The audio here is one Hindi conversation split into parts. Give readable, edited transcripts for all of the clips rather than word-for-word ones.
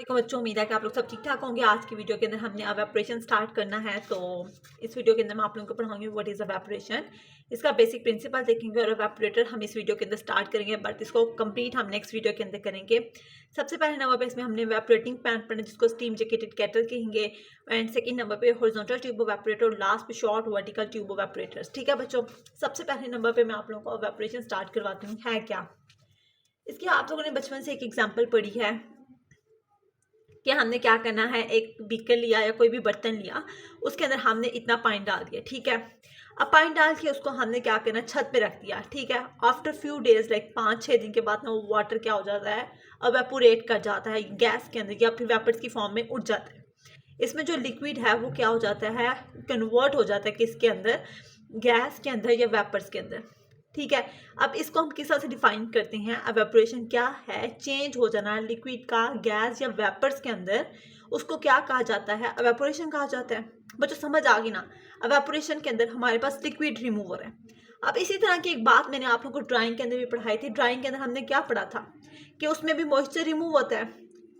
वालेकुम बच्चों, उम्मीद है कि आप लोग सब ठीक ठाक होंगे। आज की वीडियो के अंदर हमने एवेपोरेशन स्टार्ट करना है। तो इस वीडियो के अंदर मैं आप लोगों को पढ़ाऊंगी व्हाट इज एवेपोरेशन, इसका बेसिक प्रिंसिपल देखेंगे और एवेपोरेटर हम इस वीडियो के अंदर स्टार्ट करेंगे, बट इसको कंप्लीट हम नेक्स्ट वीडियो के अंदर करेंगे। सबसे पहले नंबर पे इसमें हमने एवेपोरेटिंग पैन पढ़ना, जिसको स्टीम जैकेटेड केटल कहेंगे। एंड सेकंड नंबर पे हॉरिजॉन्टल ट्यूब एवेपोरेटर और लास्ट पे शॉर्ट वर्टिकल ट्यूब एवेपोरेटर्स। ठीक है बच्चों, सबसे पहले नंबर पे मैं आप लोगों को एवेपोरेशन स्टार्ट करवाती हूँ। है क्या इसकी आप लोगों ने बचपन से एक एग्जाम्पल पढ़ी है कि हमने क्या करना है, एक बीकर लिया या कोई भी बर्तन लिया, उसके अंदर हमने इतना पानी डाल दिया। ठीक है, अब पानी डाल के उसको हमने क्या करना, छत पे रख दिया। ठीक है, आफ्टर फ्यू डेज लाइक 5-6 दिन के बाद ना वो वाटर क्या हो जाता है, एवेपोरेट कर जाता है गैस के अंदर या फिर वेपर्स की फॉर्म में उठ जाता है। इसमें जो लिक्विड है वो क्या हो जाता है, कन्वर्ट हो जाता है किसके अंदर, गैस के अंदर या वेपर्स के अंदर। ठीक है, अब इसको हम किस तरह से डिफाइन करते हैं, एवेपोरेशन क्या है, चेंज हो जाना लिक्विड का गैस या वेपर्स के अंदर, उसको क्या कहा जाता है, एवेपोरेशन कहा जाता है। बच्चों समझ आ गई ना, एवेपोरेशन के अंदर हमारे पास लिक्विड रिमूवर है। अब इसी तरह की एक बात मैंने आप लोगों को ड्राइंग के अंदर भी पढ़ाई थी। ड्राइंग के अंदर हमने क्या पढ़ा था कि उसमें भी मॉइस्चर रिमूव होता है।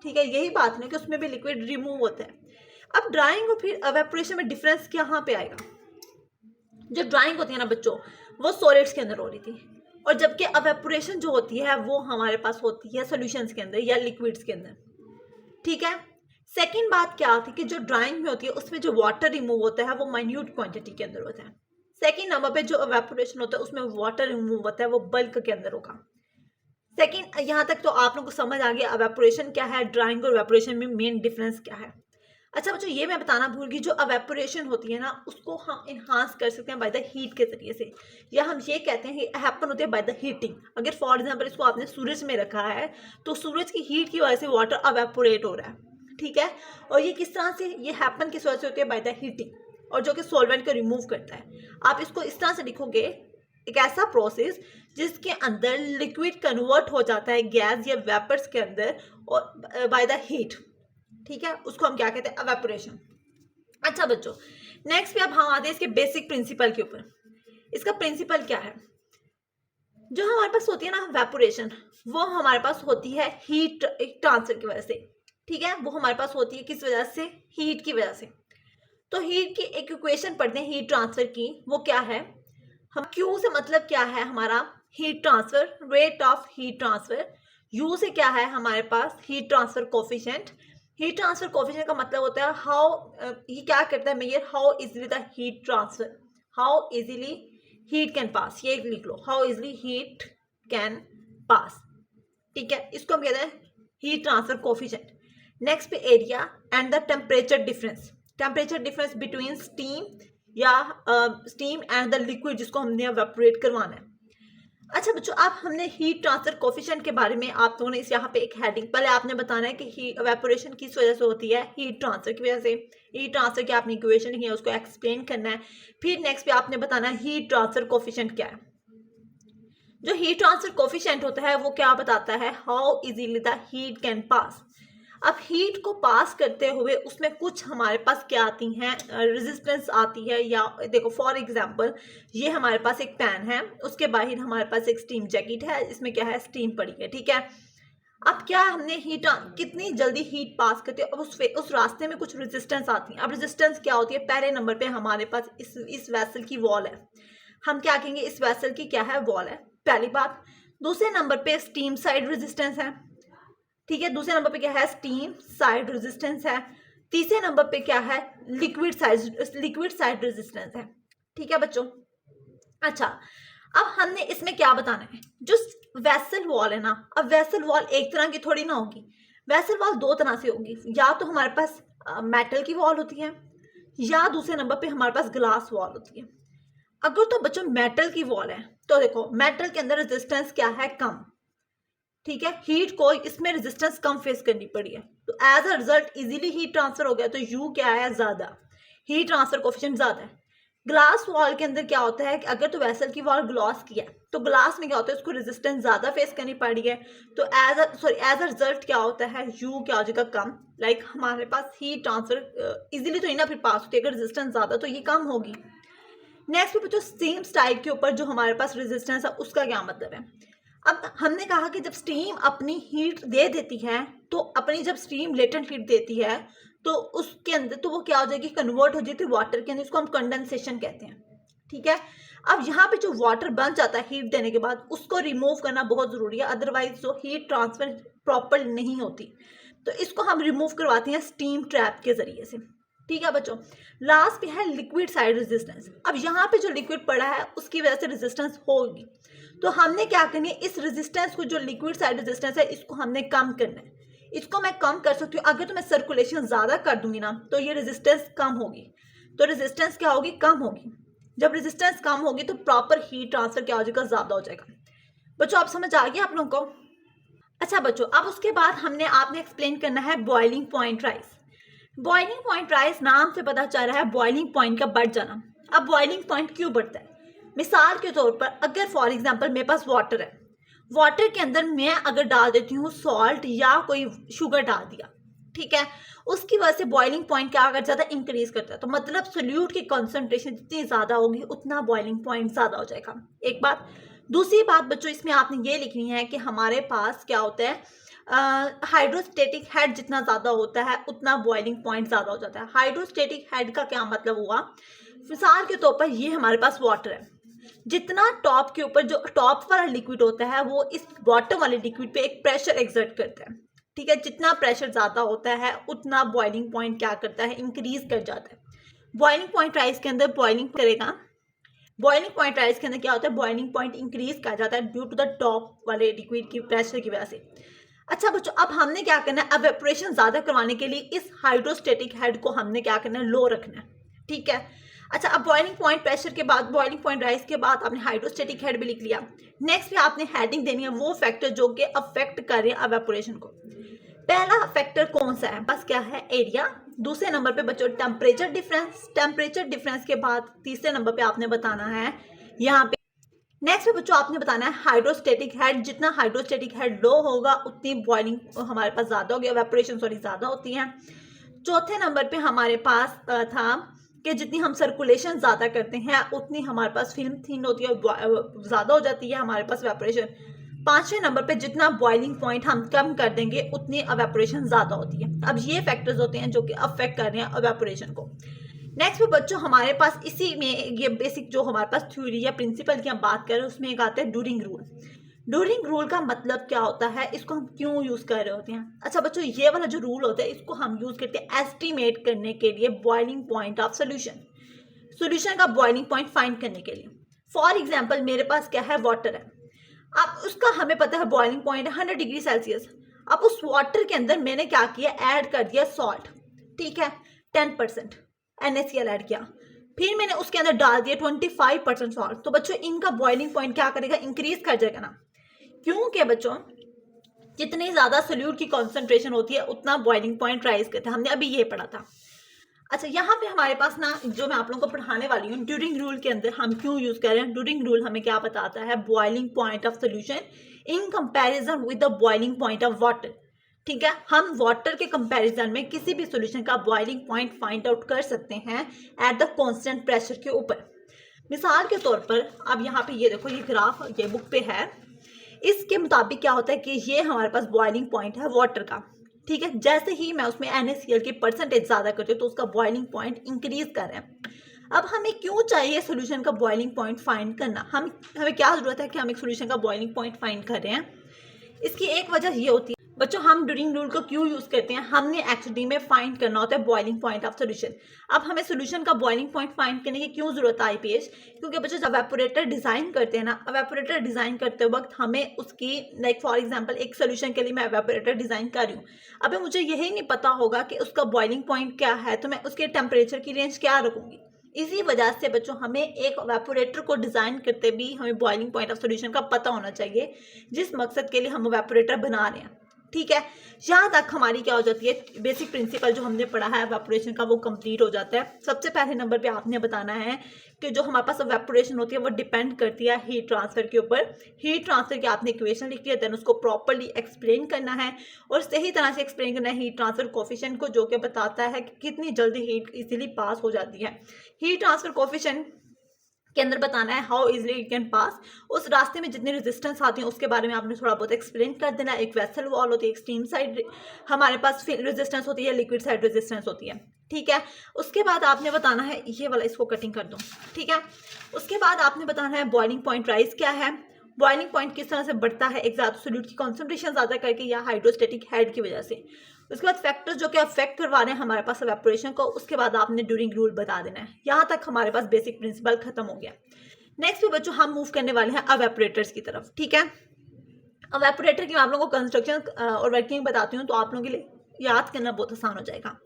ठीक है, यही बात नहीं कि उसमें भी लिक्विड रिमूव होता है। अब ड्राइंग और फिर एवेपोरेशन में डिफरेंस कहाँ पे आएगा। जो ड्राइंग होती है ना बच्चों, वो सॉलिड्स के अंदर हो रही थी, और जबकि एवेपोरेशन जो होती है वो हमारे पास होती है सॉल्यूशंस के अंदर या लिक्विड्स के अंदर। ठीक है, सेकंड बात क्या थी कि जो ड्राइंग में होती है उसमें जो वाटर रिमूव होता है वो माइन्यूट क्वांटिटी के अंदर होता है। सेकंड नंबर पे जो एवेपोरेशन होता है उसमें वाटर रिमूव होता है वो बल्क के अंदर होगा। सेकंड, यहाँ तक तो आप लोगों को समझ आ गया एवेपोरेशन क्या है, ड्राइंग और एवेपोरेशन में मेन डिफरेंस क्या है। अच्छा बच्चों, ये मैं बताना भूल गई, जो एवेपोरेशन होती है ना उसको हम इन्हांस कर सकते हैं बाय द हीट के जरिए से, या हम ये कहते हैं कि हैपन होती है बाय द हीटिंग। अगर फॉर एग्जांपल इसको आपने सूरज में रखा है तो सूरज की हीट की वजह से वाटर एवेपोरेट हो रहा है। ठीक है, और ये किस तरह से, ये हैपन किस वजह से होती है, बाय द हीटिंग, और जो कि सॉल्वेंट को रिमूव करता है। आप इसको इस तरह से लिखोगे, एक ऐसा प्रोसेस जिसके अंदर लिक्विड कन्वर्ट हो जाता है गैस या वेपर्स के अंदर और बाय द हीट। ठीक है, उसको हम क्या कहते हैं, एवेपोरेशन। अच्छा बच्चों, नेक्स्ट पे अब हम आते हैं इसके बेसिक प्रिंसिपल के ऊपर। इसका प्रिंसिपल क्या है, जो हमारे पास होती है ना एवेपोरेशन, वो हमारे पास होती है हीट ट्रांसफर की वजह से। ठीक है, वो हमारे पास होती है किस वजह से, हीट की वजह से। तो हीट की एक इक्वेशन पढ़ते हैं हीट ट्रांसफर की, वो क्या है, हम क्यू से मतलब क्या है हमारा, heat transfer, rate of heat transfer. U से क्या है हमारे पास, heat transfer coefficient. Heat transfer coefficient का मतलब होता है हाउ, ये क्या करता है measure how easily the heat transfer, how easily heat can pass, ये लिख लो, how easily heat can pass. ठीक है, इसको हम कहते हैं हीट ट्रांसफर कोफिशिएंट। नेक्स्ट पे area and the temperature difference, temperature difference between steam या स्टीम एंड द लिक्विड जिसको हमने एवेपोरेट करवाना है। अच्छा बच्चों, आप हमने हीट ट्रांसफर कोफिशिएंट के बारे में आप लोगों ने इस यहाँ पे एक हेडिंग, पहले आपने बताना है कि एवेपोरेशन किस वजह से होती है, हीट ट्रांसफर की वजह से। हीट ट्रांसफर की आपने इक्वेशन लिखी है, उसको एक्सप्लेन करना है। फिर नेक्स्ट पे आपने बताना है हीट ट्रांसफर कोफिशिएंट क्या है। जो हीट ट्रांसफर कोफिशिएंट होता है वो क्या बताता है, how easily the heat can पास। अब हीट को पास करते हुए उसमें कुछ हमारे पास क्या आती हैं, रेजिस्टेंस आती है। या देखो फॉर एग्जांपल, ये हमारे पास एक पैन है, उसके बाहर हमारे पास एक स्टीम जैकेट है, इसमें क्या है, स्टीम पड़ी है। ठीक है, अब क्या हमने हीट कितनी जल्दी हीट पास करते हैं, अब उस रास्ते में कुछ रेजिस्टेंस आती है। अब रेजिस्टेंस क्या होती है, पहले नंबर पे हमारे पास इस वेसल की वॉल है, हम क्या कहेंगे, इस वेसल की क्या है, वॉल है, पहली बात। दूसरे नंबर पे स्टीम साइड रेजिस्टेंस है। ठीक है, दूसरे नंबर पे क्या है, स्टीम साइड रेजिस्टेंस है। तीसरे नंबर पे क्या है, लिक्विड साइड रेजिस्टेंस है। ठीक है बच्चों, अच्छा अब हमने इसमें क्या बताना है, जो वेसल वॉल है ना, अब वेसल वॉल एक तरह की थोड़ी ना होगी, वेसल वॉल दो तरह से होगी। या तो हमारे पास मेटल की वॉल होती है, या दूसरे नंबर पे हमारे पास ग्लास वॉल होती है। अगर तो बच्चों मेटल की वॉल है तो देखो मेटल के अंदर रेजिस्टेंस क्या है, कम। ठीक है, हीट को इसमें रेजिस्टेंस कम फेस करनी पड़ी है, तो as a result easily heat transfer हो गया, तो यू क्या है, ज्यादा, हीट ट्रांसफर कोफिशिएंट ज्यादा है। ग्लास वॉल के अंदर क्या होता है कि अगर तो वेसल की वॉल ग्लास की है तो ग्लास में क्या होता है, उसको रेजिस्टेंस ज्यादा फेस करनी पड़ी है, तो एज अ रिजल्ट क्या होता है, यू क्या हो जाएगा, कम। लाइक हमारे पास हीट ट्रांसफर इजीली तो ही ना फिर पास होती है, अगर रेजिस्टेंस ज्यादा तो ये कम होगी। नेक्स्ट पे जो सेम स्टाइल के ऊपर जो हमारे पास रेजिस्टेंस है उसका क्या मतलब है। अब हमने कहा कि जब स्टीम अपनी हीट दे देती है तो अपनी जब स्टीम लेटेंट हीट देती है तो उसके अंदर तो वो क्या हो जाएगी, कन्वर्ट हो जाती है वाटर के अंदर, इसको हम कंडेंसेशन कहते हैं। ठीक है, अब यहाँ पे जो वाटर बन जाता है हीट देने के बाद उसको रिमूव करना बहुत ज़रूरी है, अदरवाइज जो हीट ट्रांसफर प्रॉपर नहीं होती। तो इसको हम रिमूव करवाते हैं स्टीम ट्रैप के ज़रिए से। ठीक है बच्चों, लास्ट पे है लिक्विड साइड रेजिस्टेंस। अब यहाँ पे जो लिक्विड पड़ा है उसकी वजह से रेजिस्टेंस होगी, तो हमने क्या करनी है, इस रेजिस्टेंस को जो लिक्विड साइड रेजिस्टेंस है इसको हमने कम करना है। इसको मैं कम कर सकती हूँ, अगर तो मैं सर्कुलेशन ज़्यादा कर दूंगी ना तो ये रेजिस्टेंस कम होगी, तो रेजिस्टेंस क्या होगी, कम होगी। जब रेजिस्टेंस कम होगी तो प्रॉपर हीट ट्रांसफर क्या हो जाएगा, ज़्यादा हो जाएगा। बच्चों आप समझ आ गया आप लोगों को? अच्छा बच्चों, अब उसके बाद आपने एक्सप्लेन करना है boiling point rise. Boiling point rise नाम से पता चल रहा है बॉइलिंग पॉइंट का बढ़ जाना। अब बॉइलिंग पॉइंट क्यों बढ़ता है, मिसाल के तौर पर अगर फॉर एग्जांपल मेरे पास वाटर है, वाटर के अंदर मैं अगर डाल देती हूँ सॉल्ट या कोई शुगर डाल दिया, ठीक है, उसकी वजह से बॉइलिंग पॉइंट क्या अगर ज़्यादा इंक्रीज करता है, तो मतलब सोल्यूट की कॉन्सेंट्रेशन जितनी ज़्यादा होगी उतना बॉइलिंग पॉइंट ज़्यादा हो जाएगा। एक बात। दूसरी बात बच्चों, इसमें आपने ये लिखनी है कि हमारे पास क्या होता है, हाइड्रोस्टेटिक हेड जितना ज़्यादा होता है उतना बॉइलिंग पॉइंट ज़्यादा हो जाता है। हाइड्रोस्टेटिक हेड का क्या मतलब हुआ, मिसाल के तौर पर ये हमारे पास वाटर है, जितना टॉप के ऊपर जो टॉप वाला लिक्विड होता है वो इस बॉटम वाले लिक्विड पे एक प्रेशर एक्सर्ट करता है। ठीक है, जितना प्रेशर ज़्यादा होता है उतना बॉइलिंग पॉइंट क्या करता है, इंक्रीज कर जाता है। बॉइलिंग पॉइंट राइज के अंदर बॉइलिंग करेगा, बॉइलिंग पॉइंट राइज के अंदर क्या होता है, बॉइलिंग पॉइंट इंक्रीज कर जाता है ड्यू टू द टॉप वाले लिक्विड की प्रेशर की वजह से। अच्छा बच्चों, अब हमने क्या करना है, एवेपोरेशन ज़्यादा करवाने के लिए इस हाइड्रोस्टेटिक हेड को हमने क्या करना है, लो रखना है। ठीक है, अच्छा अब बॉइलिंग पॉइंट प्रेशर के बाद, बॉइलिंग पॉइंट राइज के बाद आपने हाइड्रोस्टेटिक हेड भी लिख लिया। नेक्स्ट पे आपने हेडिंग देनी है वो फैक्टर जो कि अफेक्ट कर रहे हैं एवेपोरेशन को। पहला फैक्टर कौन सा है, बस क्या है, एरिया। दूसरे नंबर पे बच्चों टेम्परेचर डिफरेंस, टेम्परेचर डिफरेंस के बाद तीसरे नंबर पे आपने बताना है यहाँ पे, नेक्स्ट पे बच्चों आपने बताना है हाइड्रोस्टेटिक हेड। जितना हाइड्रोस्टेटिक हेड लो होगा उतनी बॉइलिंग हमारे पास ज़्यादा होगी, एवेपोरेशन ज़्यादा होती है। चौथे नंबर पे हमारे पास था कि जितनी हम सर्कुलेशन ज़्यादा करते हैं उतनी हमारे पास फिल्म थिन होती है और ज़्यादा हो जाती है हमारे पास एवेपोरेशन। पांचवें नंबर पे जितना बॉइलिंग पॉइंट हम कम कर देंगे उतनी एवेपोरेशन ज़्यादा होती है। अब ये फैक्टर्स होते हैं जो कि अफेक्ट कर रहे हैं एवेपोरेशन को। नेक्स्ट पे बच्चों हमारे पास इसी में ये बेसिक जो हमारे पास थ्योरी या प्रिंसिपल की हम बात करें उसमें एक आता है डूरिंग रूल। डूरिंग रूल का मतलब क्या होता है, इसको हम क्यों यूज कर रहे होते हैं। अच्छा बच्चों, ये वाला जो रूल होता है इसको हम यूज करते हैं एस्टिमेट करने के लिए boiling point of solution, solution का बॉइलिंग पॉइंट फाइंड करने के लिए। फॉर एग्जाम्पल मेरे पास क्या है, वाटर है, अब उसका हमें पता है बॉइलिंग पॉइंट है 100 डिग्री सेल्सियस। अब उस वाटर के अंदर मैंने क्या किया, ऐड कर दिया सॉल्ट, ठीक है, 10% NaCl ऐड किया, फिर मैंने उसके अंदर डाल दिया 25% सॉल्ट। तो बच्चों इनका बॉइलिंग पॉइंट क्या करेगा, इंक्रीज कर जाएगा ना, क्योंकि बच्चों जितनी ज्यादा सोल्यूट की कॉन्सेंट्रेशन होती है उतना बॉइलिंग पॉइंट राइज करता है, हमने अभी ये पढ़ा था। अच्छा यहाँ पे हमारे पास ना जो मैं आप लोगों को पढ़ाने वाली हूँ ड्यूरिंग रूल के अंदर हम क्यों यूज कर रहे हैं, ड्यूरिंग रूल हमें क्या बताता है, boiling point of solution in comparison with the boiling point of water. ठीक है, हम वाटर के कंपैरिजन में किसी भी सोल्यूशन का बॉइलिंग पॉइंट फाइंड आउट कर सकते हैं एट द कांस्टेंट प्रेशर के ऊपर। मिसाल के तौर पर अब यहाँ पे ये देखो, ये ग्राफ ये बुक पे है, इसके मुताबिक क्या होता है कि ये हमारे पास बॉइलिंग पॉइंट है वाटर का। ठीक है, जैसे ही मैं उसमें NaCl की परसेंटेज ज़्यादा करती हूँ तो उसका बॉइलिंग पॉइंट इंक्रीज कर रहे हैं। अब हमें क्यों चाहिए सोल्यूशन का बॉइलिंग पॉइंट फाइंड करना, हमें क्या ज़रूरत है कि हम एक सोल्यूशन का बॉइलिंग पॉइंट फाइंड कर रहे हैं। इसकी एक वजह ये होती है बच्चों, हम ड्यूरिंग रूल को क्यों यूज करते हैं, हमने एक्चुअली में फाइंड करना होता है बॉइलिंग पॉइंट ऑफ सोल्यूशन। अब हमें सोल्यूशन का बॉइलिंग पॉइंट फाइंड करने की क्यों जरूरत आई पेश, क्योंकि बच्चों जब एवेपोरेटर डिजाइन करते हैं ना, एवेपोरेटर डिजाइन करते वक्त हमें उसकी लाइक फॉर एग्जांपल एक सोल्यूशन के लिए मैं एवेपोरेटर डिजाइन कर रही हूँ, अभी मुझे यही नहीं पता होगा कि उसका बॉइलिंग पॉइंट क्या है, तो मैं उसके टेम्परेचर की रेंज क्या रखूंगी। इसी वजह से बच्चों हमें एक एवेपोरेटर को डिजाइन करते भी हमें बॉइलिंग पॉइंट ऑफ सोल्यूशन का पता होना चाहिए, जिस मकसद के लिए हम एवेपोरेटर बना रहे हैं। ठीक है, यहाँ तक हमारी क्या हो जाती है, बेसिक प्रिंसिपल जो हमने पढ़ा है एवेपोरेशन का वो कंप्लीट हो जाता है। सबसे पहले नंबर पे आपने बताना है कि जो हमारे पास एवेपोरेशन होती है वो डिपेंड करती है हीट ट्रांसफर के ऊपर। हीट ट्रांसफर की आपने इक्वेशन लिख लिया, देन उसको प्रॉपरली एक्सप्लेन करना है और सही तरह से एक्सप्लेन करना है हीट ट्रांसफर कोफिशिएंट को, जो कि बताता है कि कितनी जल्दी हीट इजीली पास हो जाती है। हीट ट्रांसफर कोफिशिएंट के अंदर बताना है how easily it can pass. उस रास्ते में जितने रेजिस्टेंस आती हैं उसके बारे में आपने थोड़ा बहुत एक्सप्लेन कर देना। एक वेसल वॉल होती है, एक स्टीम साइड हमारे पास रेजिस्टेंस होती है, लिक्विड साइड रेजिस्टेंस होती है, ठीक है। उसके बाद आपने बताना है, ये वाला इसको कटिंग कर दूँ, ठीक है। उसके बाद आपने बताना है बॉइलिंग पॉइंट राइज क्या है, बॉइलिंग पॉइंट किस तरह से बढ़ता है एक ज़्यादा सोल्यूट की कॉन्सेंट्रेशन ज़्यादा करके या हाइड्रोस्टेटिक हेड की वजह से। उसके बाद फैक्टर्स जो कि अफेक्ट करवा रहे हैं हमारे पास एवेपोरेशन को, उसके बाद आपने ड्यूरिंग रूल बता देना है। यहाँ तक हमारे पास बेसिक प्रिंसिपल खत्म हो गया। नेक्स्ट पे बच्चों हम मूव करने वाले हैं एवेपोरेटर्स की तरफ, ठीक है। एवेपोरेटर की मैं आप लोगों को कंस्ट्रक्शन और वर्किंग बताती हूँ तो आप लोगों के लिए याद करना बहुत आसान हो जाएगा।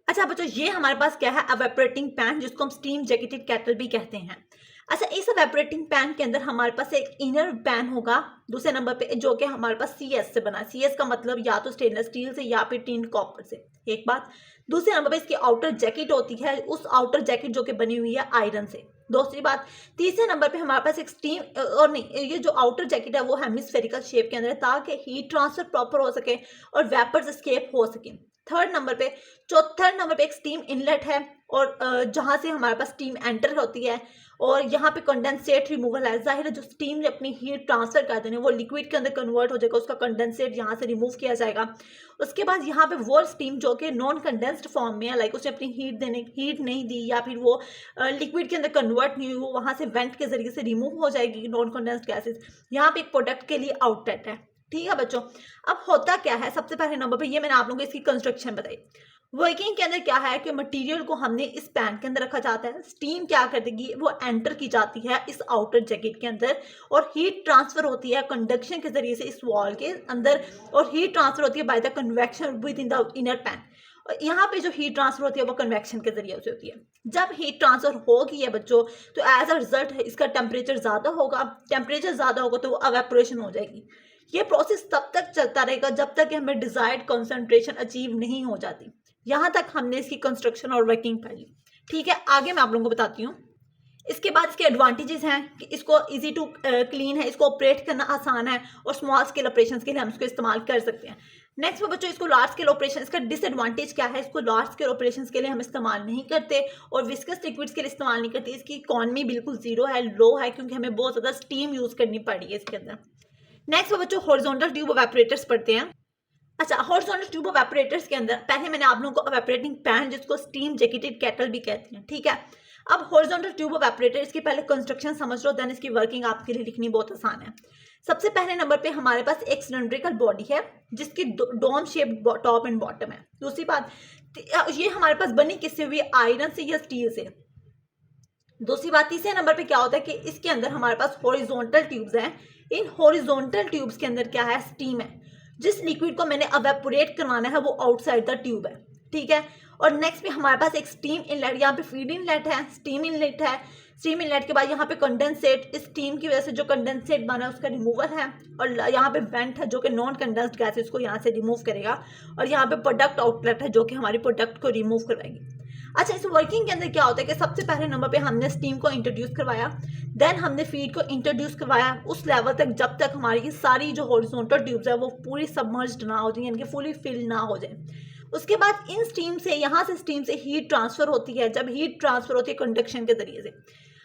अच्छा बच्चों, ये हमारे पास क्या है, एवेपोरेटिंग पैन, जिसको हम स्टीम जैकेटेड केटल भी कहते हैं। अच्छा, इस एवेपोरेटिंग पैन के अंदर हमारे पास एक इनर पैन होगा दूसरे नंबर पे, जो कि हमारे पास CS से बना है। CS का मतलब या तो स्टेनलेस स्टील से या फिर टिन कॉपर से, एक बात। दूसरे नंबर पे इसकी आउटर जैकेट होती है, उस आउटर जैकेट जो कि बनी हुई है आयरन से, दूसरी बात। तीसरे नंबर पे हमारे पास एक स्टीम और नहीं, ये जो आउटर जैकेट है वो हेमिस्फेरिकल शेप के अंदर है ताकि हीट ट्रांसफर प्रॉपर हो सके और वेपर्स एस्केप हो सके। थर्ड नंबर पे एक स्टीम इनलेट है और जहाँ से हमारे पास स्टीम एंटर होती है, और यहाँ पे कंडेंसेट रिमूवल है। जाहिर है जो स्टीम ने अपनी हीट ट्रांसफर कर देनी है वो लिक्विड के अंदर कन्वर्ट हो जाएगा, उसका कंडेंसेट यहाँ से रिमूव किया जाएगा। उसके बाद यहाँ पे वो स्टीम जो कि नॉन कंडेंस्ड फॉर्म में है, लाइक उसने अपनी हीट नहीं दी या फिर वो लिक्विड के अंदर कन्वर्ट नहीं हुई, वो वहाँ से वेंट के जरिए से रिमूव हो जाएगी नॉन कंडेंस्ड गैसेज। यहाँ पे एक प्रोडक्ट के लिए आउटलेट है, ठीक है बच्चों। अब होता क्या है, सबसे पहले नंबर पे ये मैंने आप लोगों को इसकी कंस्ट्रक्शन बताई। वर्किंग के अंदर क्या है कि मटेरियल को हमने इस पैन के अंदर रखा जाता है, स्टीम क्या कर देगी, वो एंटर की जाती है इस आउटर जैकेट के अंदर, और हीट ट्रांसफर होती है कंडक्शन के जरिए से इस वॉल के अंदर, और हीट ट्रांसफर होती है by the convection with in the inner pan. और यहाँ पे जो हीट ट्रांसफर होती है वो कन्वेक्शन के जरिए से होती है। जब हीट ट्रांसफर होगी है बच्चों, तो एज अ रिजल्ट इसका टेम्परेचर ज़्यादा होगा, टेम्परेचर ज़्यादा होगा तो वो एवेपोरेशन हो जाएगी। ये प्रोसेस तब तक चलता रहेगा जब तक कि हमें डिजायर्ड कंसंट्रेशन अचीव नहीं हो जाती। यहाँ तक हमने इसकी कंस्ट्रक्शन और वर्किंग पढ़ ली, ठीक है। आगे मैं आप लोगों को बताती हूँ। इसके बाद इसके एडवांटेजेस हैं कि इसको इजी टू क्लीन है, इसको ऑपरेट करना आसान है, और स्मॉल स्केल ऑपरेशंस के लिए हम इसको इस्तेमाल कर सकते हैं। नेक्स्ट में बच्चों, इसको लार्ज स्केल ऑपरेशन, इसका डिसएडवांटेज क्या है, इसको लार्ज स्केल ऑपरेशंस के लिए हम इस्तेमाल नहीं करते और विस्कस लिक्विड्स के लिए इस्तेमाल नहीं करते। इसकी इकॉनमी बिल्कुल जीरो है, लो है, क्योंकि हमें बहुत ज़्यादा स्टीम यूज़ करनी पड़ी है इसके अंदर। नेक्स्ट में बच्चों हॉरिजॉन्टल ट्यूब एवेपोरेटर्स पढ़ते हैं। अच्छा, हॉरिजॉन्टल ट्यूब एवेपोरेटर्स के अंदर पहले मैंने आप लोगों को एवेपोरेटिंग पैन, जिसको स्टीम जैकेटेड केटल भी कहते हैं, ठीक है। अब हॉरिजॉन्टल ट्यूब एवेपोरेटर, इसकी पहले कंस्ट्रक्शन समझ लो, देन इसकी वर्किंग आपके लिए लिखनी बहुत आसान है। सबसे पहले नंबर पे हमारे पास एक सिलेंड्रिकल बॉडी है जिसकी dome shape top and bottom है। दूसरी बात, ये हमारे पास बनी किससे हुई, आयरन से या स्टील से। दूसरी बात, तीसरे नंबर पे क्या होता है कि इसके अंदर हमारे पास हॉरिजॉन्टल ट्यूब्स हैं। इन हॉरिजॉन्टल ट्यूब्स के अंदर क्या है, स्टीम है। जिस लिक्विड को मैंने एवेपोरेट करवाना है वो आउटसाइड द ट्यूब है, ठीक है। और नेक्स्ट पे हमारे पास एक स्टीम इनलेट, यहाँ पे फीड इनलेट है, स्टीम इनलेट है। स्टीम इनलेट के बाद यहाँ पे कंडेंसेट, इस स्टीम की वजह से जो कंडेंसेट बना है उसका रिमूवल है, और यहाँ पे वेंट है जो कि नॉन कंडेंस्ड गैसेस को यहाँ से रिमूव करेगा, और यहाँ पे प्रोडक्ट आउटलेट है जो कि हमारी प्रोडक्ट को रिमूव करवाएगी। अच्छा, इस वर्किंग के अंदर क्या होता है कि सबसे पहले नंबर पे हमने स्टीम को इंट्रोड्यूस करवाया, देन हमने फीड को इंट्रोड्यूस करवाया उस लेवल तक जब तक हमारी सारी जो हॉरिजॉन्टल ट्यूब्स है वो पूरी सबमर्ज्ड ना हो जाए, यानी कि फुली फिल ना हो जाए। उसके बाद इन स्टीम से, यहाँ से स्टीम से हीट ट्रांसफर होती है। जब हीट ट्रांसफर होती है कंडक्शन के जरिए से,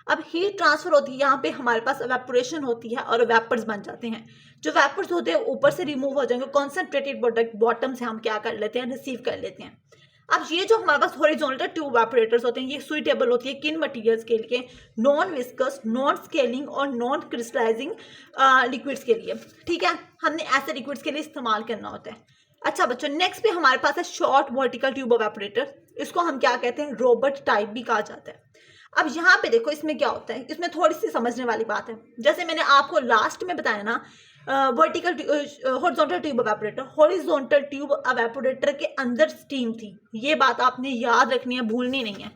अब हीट ट्रांसफर होती है, यहाँ पे हमारे पास एवेपोरेशन होती है और वेपर्स बन जाते हैं। जो वेपर्स होते हैं ऊपर से रिमूव हो जाएंगे, कॉन्सेंट्रेटेड प्रोडक्ट बॉटम से हम क्या कर लेते हैं, रिसीव कर लेते हैं। अब ये जो हमारे पास हॉरिजॉन्टल ट्यूब एवेपोरेटर्स होते हैं, ये सुइटेबल होती है किन मटेरियल्स के लिए, नॉन विस्कस, नॉन स्केलिंग और नॉन क्रिस्टलाइजिंग लिक्विड्स के लिए, ठीक है। हमने ऐसे लिक्विड्स के लिए इस्तेमाल करना होता है। अच्छा बच्चों, नेक्स्ट पे हमारे पास है शॉर्ट वर्टिकल ट्यूब एवेपोरेटर, इसको हम क्या कहते हैं, रोबोट टाइप भी कहा जाता है। अब यहाँ पे देखो इसमें क्या होता है, इसमें थोड़ी सी समझने वाली बात है। जैसे मैंने आपको लास्ट में बताया ना, vertical horizontal tube evaporator, horizontal tube evaporator के अंदर स्टीम थी, ये बात आपने याद रखनी है, भूलनी नहीं है।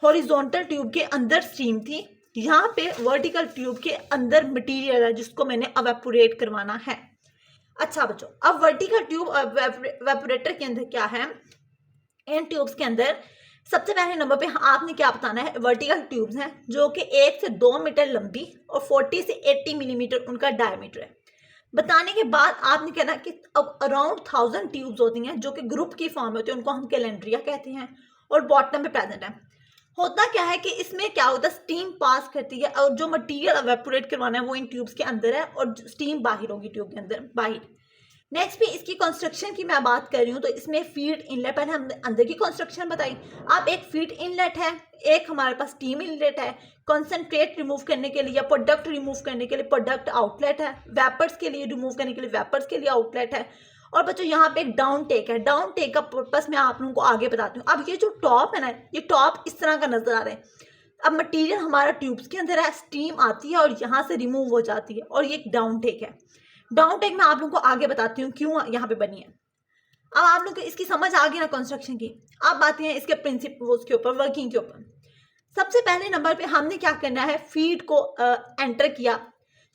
हॉरिजॉन्टल ट्यूब के अंदर स्टीम थी, यहाँ पे वर्टिकल ट्यूब के अंदर मटेरियल है जिसको मैंने एवेपोरेट करवाना है। अच्छा बच्चों, अब वर्टिकल ट्यूब एवेपोरेटर के अंदर क्या है, इन ट्यूब्स के अंदर सबसे पहले नंबर पे आपने क्या बताना है, वर्टिकल ट्यूब्स हैं जो कि 1 से 2 मीटर लंबी और 40 से 80 मिलीमीटर उनका डायमीटर है। बताने के बाद आपने कहना कि अब अराउंड 1000 ट्यूब्स होती हैं जो कि ग्रुप की फॉर्म में होती है, उनको हम कैलेंड्रिया कहते हैं और बॉटम पे प्रेजेंट है। होता क्या है कि इसमें क्या होता है, स्टीम पास करती है और जो मटेरियल एवेपोरेट करवाना है वो इन ट्यूब्स के अंदर है और स्टीम बाहर होगी ट्यूब के अंदर बाहर। नेक्स्ट भी इसकी कंस्ट्रक्शन की मैं बात कर रही हूँ तो इसमें फीड इनलेट, पहले हमने अंदर की कंस्ट्रक्शन बताई। अब एक फीड इनलेट है, एक हमारे पास स्टीम इनलेट है, कंसंट्रेट रिमूव करने के लिए या प्रोडक्ट रिमूव करने के लिए प्रोडक्ट आउटलेट है, वेपर्स के लिए रिमूव करने के लिए वेपर्स के लिए आउटलेट है। और बच्चों यहाँ पे एक डाउन टेक है, डाउन टेक का पर्पस मैं आप लोगों को आगे बताती हूँ। अब ये जो टॉप है ना, ये टॉप इस तरह का नजर आ रहा है। अब मटेरियल हमारा ट्यूब्स के अंदर है, स्टीम आती है और यहाँ से रिमूव हो जाती है और ये एक डाउन टेक है। डाउन टेक मैं आप लोगों को आगे बताती हूँ क्यों यहाँ पे बनी है। अब आप लोग को इसकी समझ आ गई ना कंस्ट्रक्शन की। अब आते हैं इसके प्रिंसिपल्स के ऊपर, वर्किंग के ऊपर। सबसे पहले नंबर पे हमने क्या करना है, फीड को एंटर किया।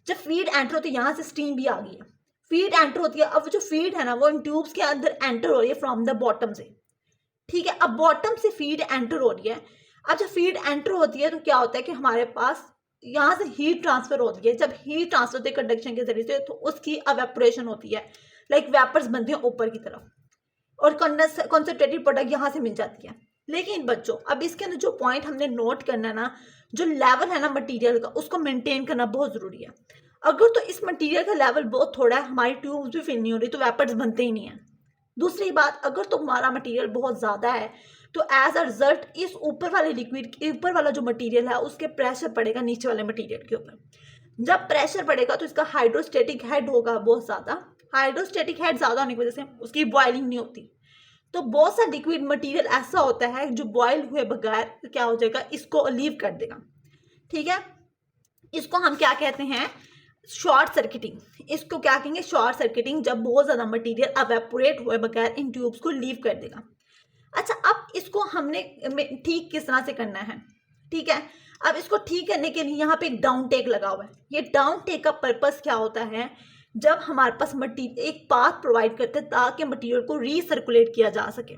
जब फीड एंटर होती है यहाँ से स्टीम भी आ गई है, फीड एंटर होती है। अब जो फीड है ना वो इन ट्यूब्स के अंदर एंटर हो रही है फ्रॉम द बॉटम से, ठीक है। अब बॉटम से फीड एंटर हो रही है। अब जब फीड एंटर होती है तो क्या होता है कि हमारे पास यहाँ से हीट ट्रांसफर होती है। जब हीट ट्रांसफर होती है कंडक्शन के जरिए से तो उसकी एवेपोरेशन होती है, लाइक वेपर्स बनती हैं ऊपर की तरफ और कंसंट्रेटेड प्रोडक्ट यहाँ से मिल जाती है। लेकिन बच्चों अब इसके अंदर जो पॉइंट हमने नोट करना है ना, जो लेवल है ना मटेरियल का, उसको मेंटेन करना बहुत जरूरी है। अगर तो इस मटेरियल का लेवल बहुत थोड़ा है, हमारी ट्यूब्स भी फिल नहीं हो रही तो वेपर्स बनते ही नहीं है। दूसरी बात, अगर तो हमारा मटेरियल बहुत ज़्यादा है तो एज अ रिजल्ट इस ऊपर वाले लिक्विड के ऊपर वाला जो मटेरियल है उसके प्रेशर पड़ेगा नीचे वाले मटेरियल के ऊपर। जब प्रेशर पड़ेगा तो इसका हाइड्रोस्टेटिक हेड होगा बहुत ज़्यादा। हाइड्रोस्टेटिक हेड ज़्यादा होने की वजह से उसकी बॉइलिंग नहीं होती। तो बहुत सा लिक्विड मटेरियल ऐसा होता है जो बॉयल हुए बगैर क्या हो जाएगा, इसको लीव कर देगा, ठीक है। इसको हम क्या कहते हैं, शॉर्ट सर्किटिंग। इसको क्या कहेंगे, शॉर्ट सर्किटिंग, जब बहुत ज़्यादा मटेरियल एवेपोरेट हुए बगैर इन ट्यूब्स को लीव कर देगा। अच्छा, अब इसको हमने ठीक किस तरह से करना है, ठीक है। अब इसको ठीक करने के लिए यहाँ पे एक डाउन टेक लगा हुआ है। ये डाउन टेक का पर्पस क्या होता है, जब हमारे पास मटीरियल एक पाथ प्रोवाइड करते हैं ताकि मटीरियल को रीसर्कुलेट किया जा सके।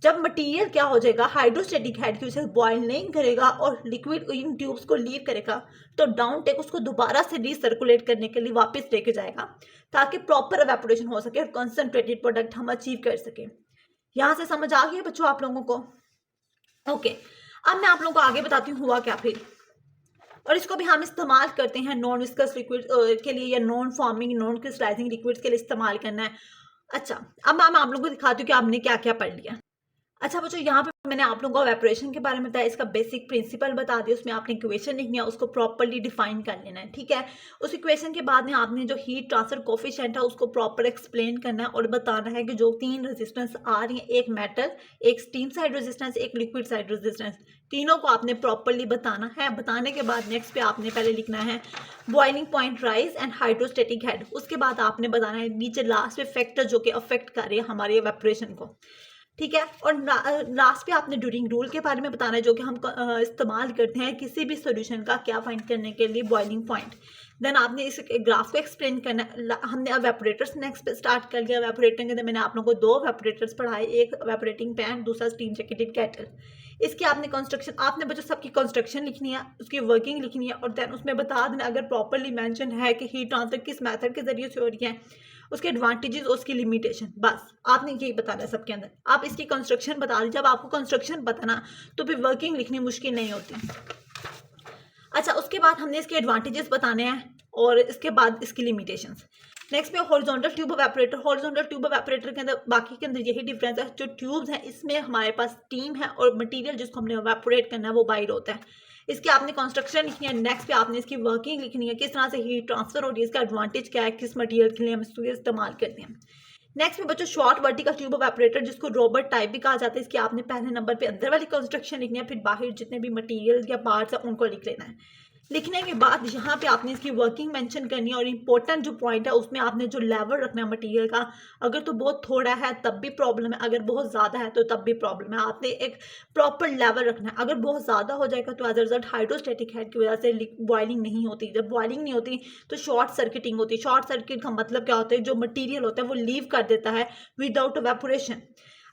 जब मटेरियल क्या हो जाएगा, हाइड्रोस्टेटिक हेड की वजह से बॉयल नहीं करेगा और लिक्विड इन ट्यूब्स को लीव करेगा, तो डाउन टेक उसको दोबारा से रीसर्कुलेट करने के लिए वापस लेके जाएगा ताकि प्रॉपर एवेपोरेशन हो सके और कंसंट्रेटेड प्रोडक्ट हम अचीव कर सके। यहाँ से समझ आ गई है बच्चों आप लोगों को? ओके, अब मैं आप लोगों को आगे बताती हूँ हुआ क्या फिर। और इसको भी हम इस्तेमाल करते हैं नॉन विस्कस लिक्विड के लिए या नॉन फॉर्मिंग नॉन क्रिस्टलाइजिंग लिक्विड्स के लिए इस्तेमाल करना है। अच्छा, अब मैं आप लोगों को दिखाती हूँ कि आपने क्या क्या पढ़ लिया। अच्छा बच्चों, यहाँ पे मैंने आप लोगों को एवेपोरेशन के बारे में बताया, इसका बेसिक प्रिंसिपल बता दिया। उसमें आपने इक्वेशन लिखनी है, उसको प्रॉपरली डिफाइन कर लेना है, ठीक है। उस इक्वेशन के बाद में आपने जो हीट ट्रांसफर कोफिशिएंट है उसको प्रॉपर एक्सप्लेन करना है और बताना है कि जो 3 रेजिस्टेंस आ रही है, एक मेटल, एक स्टीम साइड रेजिस्टेंस, एक लिक्विड साइड रेजिस्टेंस, तीनों को आपने प्रॉपरली बताना है। बताने के बाद नेक्स्ट पे आपने पहले लिखना है boiling point rise and hydrostatic head. उसके बाद आपने बताना है नीचे लास्ट पे फैक्टर जो कि अफेक्ट कर रही है हमारे एवेपोरेशन को, ठीक है। और लास्ट पे आपने ड्यूरिंग रूल के बारे में बताना है जो कि हम इस्तेमाल करते हैं किसी भी सॉल्यूशन का क्या फाइंड करने के लिए, बॉइलिंग पॉइंट। देन आपने इस ग्राफ को एक्सप्लेन करना है। हमने एवेपोरेटर्स नेक्स्ट पे स्टार्ट कर लिया। एवेपोरेटर के अंदर मैंने आप लोगों को 2 एवेपोरेटर्स पढ़ाए, एक एवेपोरेटिंग पैन, दूसरा स्टीम जैकेटेड केटल। इसकी आपने कंस्ट्रक्शन, आपने बच्चों सबकी कंस्ट्रक्शन लिखनी है, उसकी वर्किंग लिखनी है और देन उसमें बता देना अगर प्रॉपरली मेंशन है कि हीट ट्रांसफर किस मेथड के जरिए से हो रही है, उसके एडवांटेजेस, उसकी लिमिटेशन, बस आपने यही बताना है सबके अंदर। आप इसकी कंस्ट्रक्शन बता दी। जब आपको कंस्ट्रक्शन बताना तो फिर वर्किंग लिखनी मुश्किल नहीं होती। अच्छा, उसके बाद हमने इसके एडवांटेजेस बताने हैं और इसके बाद इसकी लिमिटेशंस। नेक्स्ट पे horizontal tube evaporator. Horizontal tube evaporator के अंदर बाकी के अंदर यही डिफरेंस है, जो ट्यूब्स हैं इसमें हमारे पास स्टीम है और मटेरियल जिसको हमने एवेपोरेट करना है वो बाहर होता है। इसकी आपने कंस्ट्रक्शन लिखनी है। नेक्स्ट पे आपने इसकी वर्किंग लिखनी है, किस तरह से हीट ट्रांसफर हो रही है, इसका एडवांटेज क्या है, किस मटेरियल के लिए हम इसको इस्तेमाल करते हैं। नेक्स्ट में बच्चों शॉर्ट वर्टिकल ट्यूब एवेपोरेटर जिसको रोबोट टाइप भी कहा जाता है, इसकी आपने पहले नंबर पे अंदर वाली कंस्ट्रक्शन लिखनी है, फिर बाहर जितने भी मटेरियल या पार्ट्स है उनको लिख लेना है। लिखने के बाद यहाँ पे आपने इसकी वर्किंग मेंशन करनी है और इम्पोर्टेंट जो पॉइंट है उसमें आपने जो लेवल रखना है मटेरियल का, अगर तो बहुत थोड़ा है तब भी प्रॉब्लम है, अगर बहुत ज़्यादा है तो तब भी प्रॉब्लम है। आपने एक प्रॉपर लेवल रखना है। अगर बहुत ज़्यादा हो जाएगा तो as a result hydrostatic head की वजह से बॉइलिंग नहीं होती। जब बॉइलिंग नहीं होती तो शॉर्ट सर्किटिंग होती है। शॉर्ट सर्किट का मतलब क्या होता है, जो मटीरियल होता है वो लीव कर देता है विदाउट एवेपोरेशन।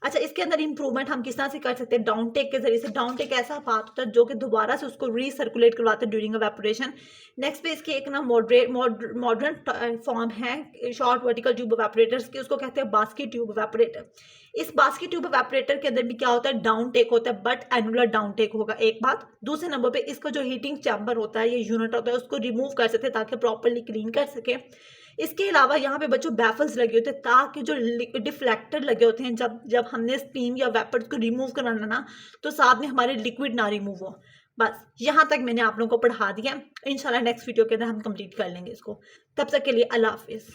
अच्छा, इसके अंदर इंप्रूवमेंट हम किस तरह से कर सकते हैं? डाउन टेक के जरिए से। डाउन टेक ऐसा पार्ट होता है जो कि दोबारा से उसको रीसर्कुलेट करवाता है ड्यूरिंग एवेपोरेशन। नेक्स्ट पे इसकी एक ना मॉडर्न फॉर्म है शॉर्ट वर्टिकल ट्यूब एवेपोरेटर्स की, उसको कहते हैं बास्केट ट्यूब एवेपोरेटर। इस बास्केट ट्यूब एवेपोरेटर के अंदर भी क्या होता है? डाउन टेक होता है, बट एनुलर डाउन टेक होगा, एक बात। दूसरे नंबर पे इसका जो हीटिंग चैम्बर होता है, ये यूनिट होता है, उसको रिमूव कर सकते हैं ताकि प्रॉपरली क्लीन कर सके। इसके अलावा यहाँ पे बच्चों बैफल्स लगे होते हैं ताकि जो डिफ्लेक्टर लगे होते हैं, जब जब हमने स्टीम या वेपर्स को रिमूव कराना ना, तो साथ में हमारे लिक्विड ना रिमूव हो। बस यहाँ तक मैंने आप लोगों को पढ़ा दिया। इंशाल्लाह नेक्स्ट वीडियो के अंदर हम कंप्लीट कर लेंगे इसको। तब तक के लिए अल्लाह हाफिज़।